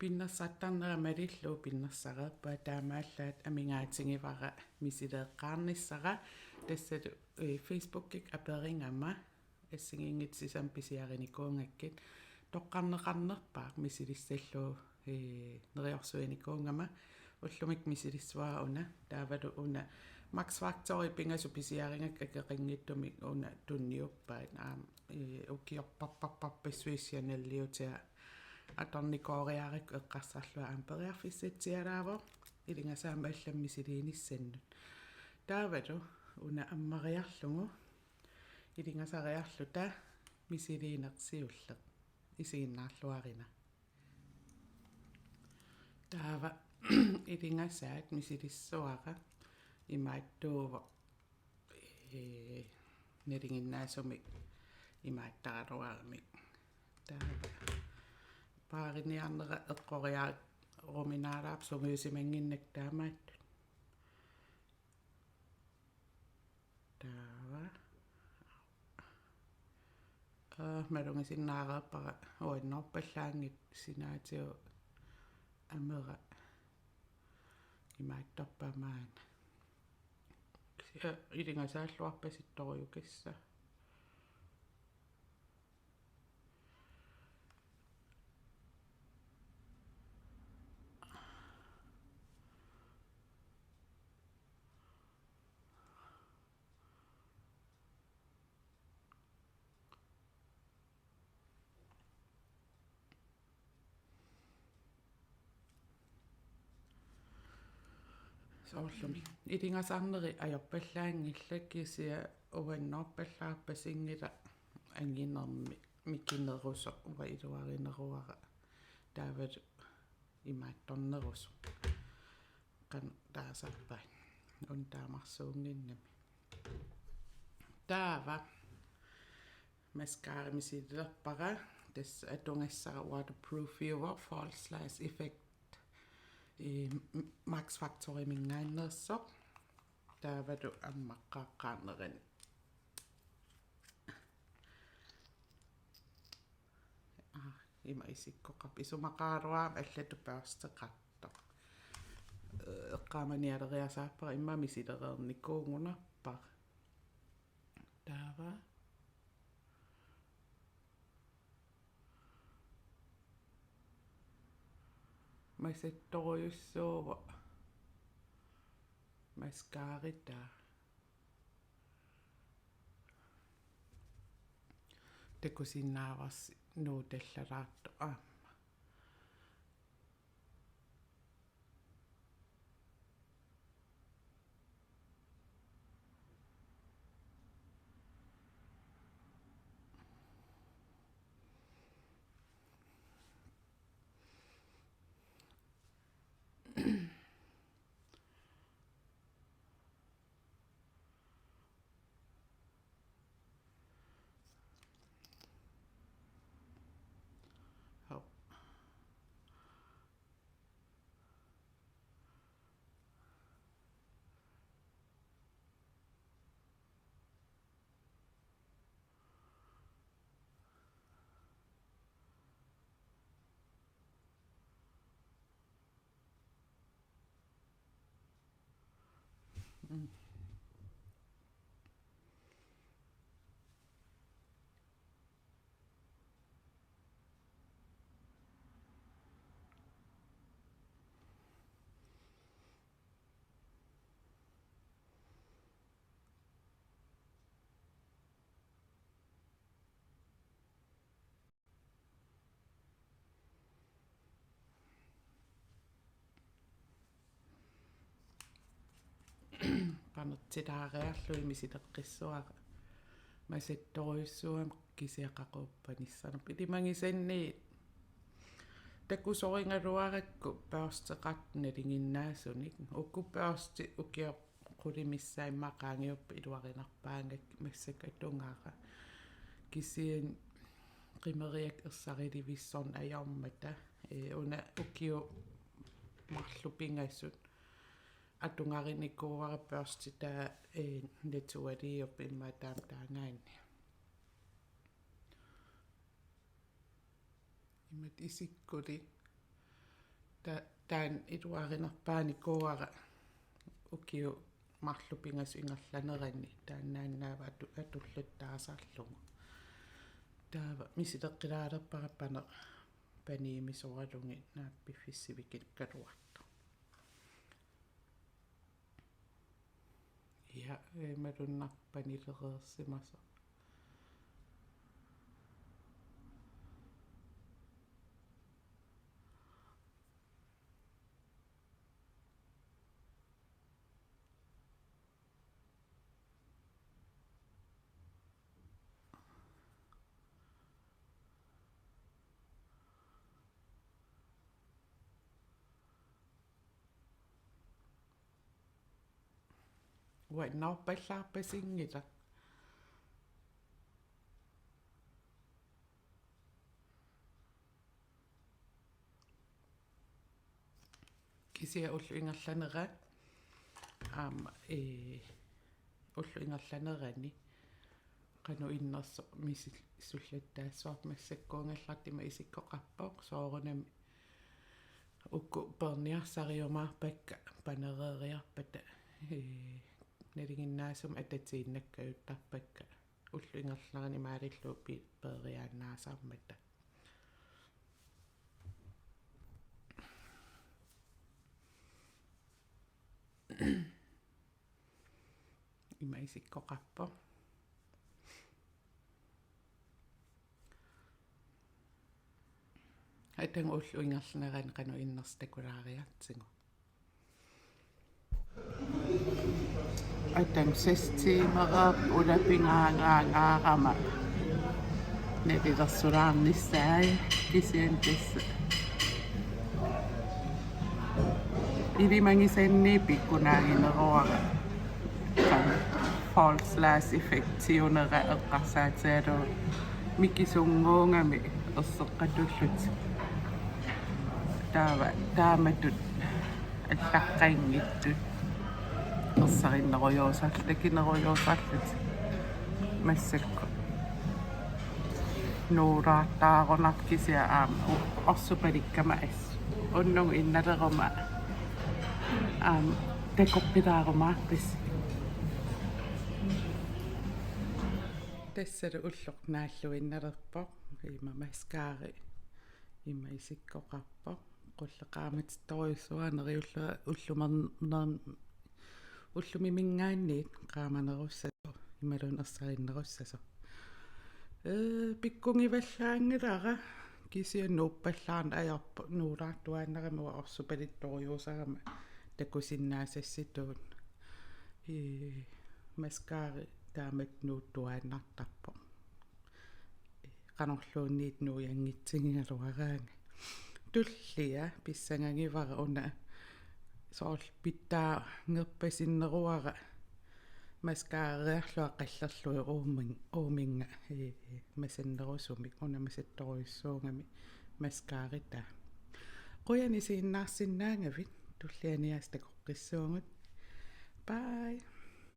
Pinnassattarnera malillu pinnassaqerpa taamaallaat amingaatingivara misileeqqaarnissara tassatu Facebook-ik aperingama assingingitsisam pisiarinikuungakkit toqqarneqarnerpaaq misilissallu neriorsuinikuungama ullumik misilissuara una taavalu una Max Factory pingasu pisiaringak akeqinngittumik una tunniuppaat ukiorparparparpassuissianalliutia atornikooriarik eqqarsarlua amperiarfissitsialaavo ilingasaama allammisiliinissannut taavalu una ammariarlugu ilingasariarluta misiliinersiulleq isiginnaarluarina taava ilingasaat misilissuara imaattuuvo nelinginnaasumik imaattaqaluarimik taava paariniarnera eqqoriaat ruminaalaap sumiusimanginnak taamaattut taava malungisinnaaqerpara uannorpallaangit sinaatiu amera imaattorpamaana ilingasaalluarpasittoriukissa soorlumi ilingasarneri ajorpallaangillakisia uannorpallaarpa singila anginermi mikineruso uva iluarineruara taavalu imaattornerusu qan taasarpaat untaamarsuunginnami taava mascaramisilerpara tassa atungassara waterproof false/effect Max Factory mingaannersoq taavalu ammaqqaaqqaarnerani ima isikkoqap isumaqaaluaam allatu paasteqartoq eqqaamanialeriasaappara imma misilereernikuungunerpar taava masattoriussuuvo mascarita takusinnaavars nuutallalaartu aamma qanertilaarearlu misileqqissuara masattoriussuam kisiaqaquuppanissanerp ilimangisanni takusoringaluarakku paasteqart nalinginnaasunik ukkupaasti ukior qulimissaimmaaqaangiuppa iluarinarpaangak massakatungaara kisian qimeriak ersarilivissорn ajormata una ukiu marlupingassut atungarinikuara paastita natualiup immaataam taangaanni imat isikkuli taan ituarinerpaani kuara ukiu marlupingas ingerlaneranni taannaannaava atulluttaasarlugu taava misileqqilaalerparappaneq paniimisoralungi naappiffissivik kaluartu ja malunnarpanilereersimasa uannaorpallaarpasingila kisia ullu ingerlanera ullu ingerlanerani qanu innerso missullattaassuarmassakkuungallartima isikkoqarpoq soorunami ukku perniarsariumaarpakka panereeriarpata naliginnaasum atatiinnakkajuttarpakka ullu ingerlarani maalillu peeriaannaasarmata ima isikkoqarpoq atang ullu ingerlanerani qanu innerstakulaariartingu atang sestiimerap ulapingaangaangaarama nalilersulaarnissaai kisian tassa ilimangisanni pikkunaagineruara false lash effectionera eqqarsaatialu mikisunguungami erseqqatullut taamatut аллаққингиттут ерсариннеруйуусарлакинеруйуусарлут массакку нураартаарунаркися орсупаликкама ас уннугу инналерума такорпилаарумаарпис тассалу уллоқ нааллу инналерпоқ има маскаари има исиккоқарпоқ qulleqaamatit ullumiminggaanniit qaamanerussatu imalun ersariinnerussasu pikkungivallaangilara kisiannuuppallaarna ajarpu nuulaartuaannarama orsupalittoriuusarama takusinnaasassituun maskaari taamat nuuttuaannartarpo qanorluunniit nuuyanngitsingingaluaraanga tullia pissangangivara una soorl pittaa ngerpasinneruara maskaareerlua qallerlui uuminga masannerusumik una masattoriussuungami maskaarita quyani siinnaarsinnaangavit tullianiaas takoqqissuungut bye